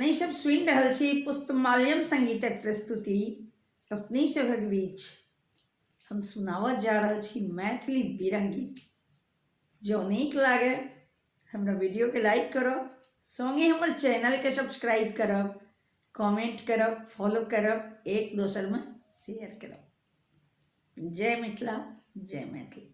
अपने सब सुनि रहल छी पुष्पमाल्यम संगीतक प्रस्तुति अपने सभक बीच हम सुनावत जा रहल छी मैथिली विरह गीत। जो नीक लागे हमरा वीडियो के लाइक करब, संगे हमर चैनल के सब्सक्राइब करब, कमेंट करब, फॉलो करब, एक दोसर में शेयर करब। जय मिथिला, जय मैथिली।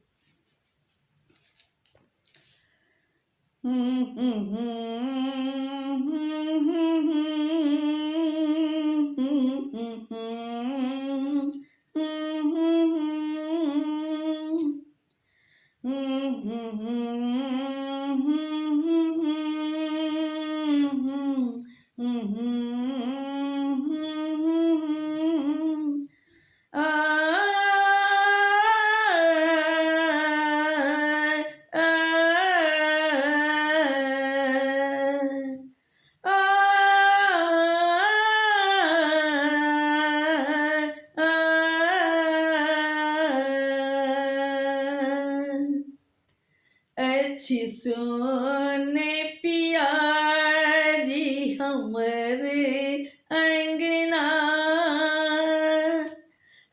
अच्छी सोने पिया जी हमर अंगना,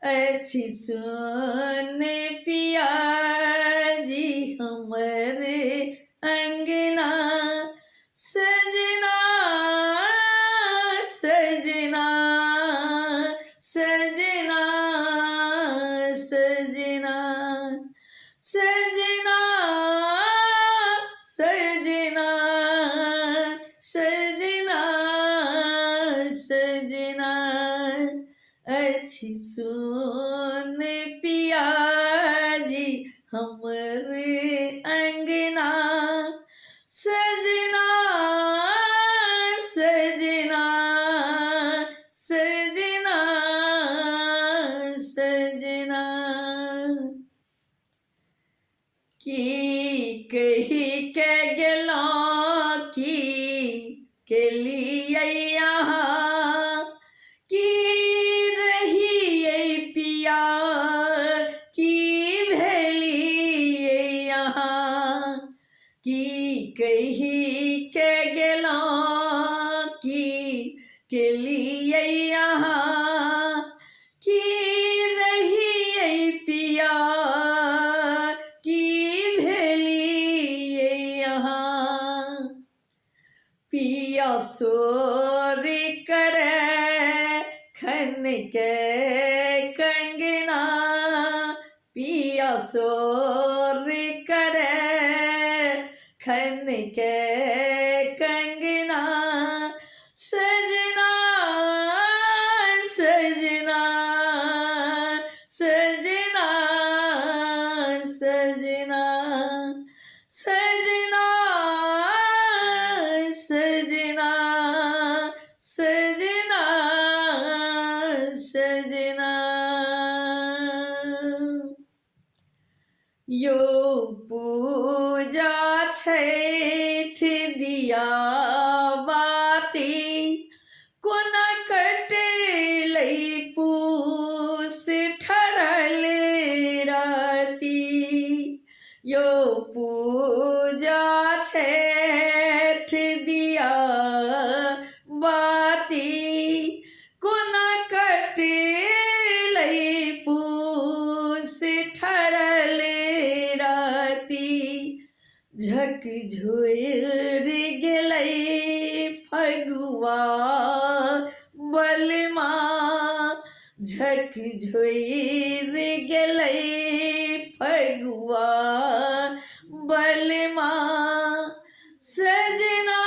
अच्छी सोने पिया जी हमर अंगना, सजना सजना सजना सजना सजना सजना सजना सजना, अच्छी सोन पिया जी हमर अंगना, सजना सजना सजना सजना, की कही के गेलौं की के लिए यहाँ, की रहिए पिया की भेलिए यहाँ, की कही के गेलौं की के लिए यहाँ, की रहिए पिया की भेलिए यहाँ, पिया सोर करे खन के कंगना, पिया सोर करे खन के कंगना, सजना सजना सजना सजना सजना सजना सजना सजना, यो पूजा छठ दिया बाती, कोना कटलै पूस ठहरल राती, यो पूजा छठ दिया बाती, कोना कटलै पूस ठहरल राती, झकझोर गेलै फगुआ बलमा, झकझोर गेलै फगुआ बलमा, सजना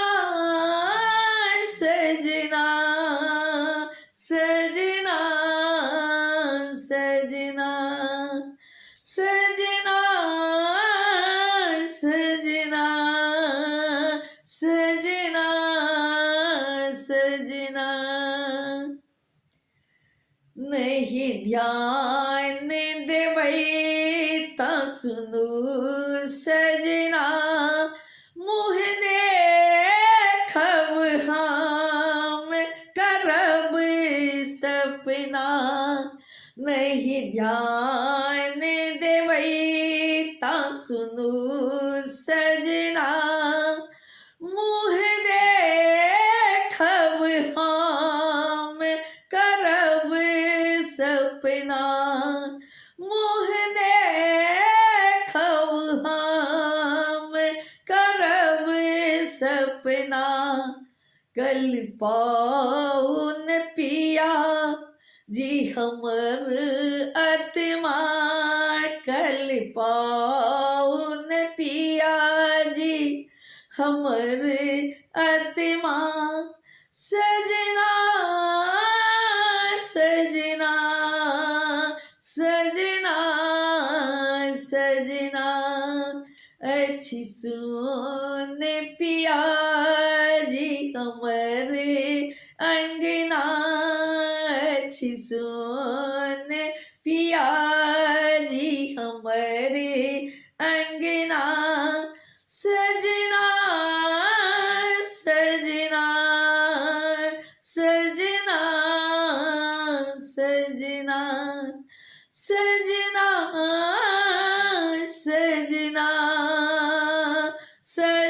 सजना सजना सजना सजना सजना सजना सजना, नहीं ध्यान देबै ता सुनू सजना, मुँह देखब हम करब सपना, नहीं ध्यान देबै ता सुनू सजना, मुँह देखब कल पाउन पिया जी हमर आत्मा, कल पाउन पिया जी हमर आत्मा। सजना सजना सजना सजना अच्छी सुन पिया जी हमरे अंगना, अच्छी सुन पिया जी हमरे अंगना। सजना सजना सजना सजना सजना सजना सजना।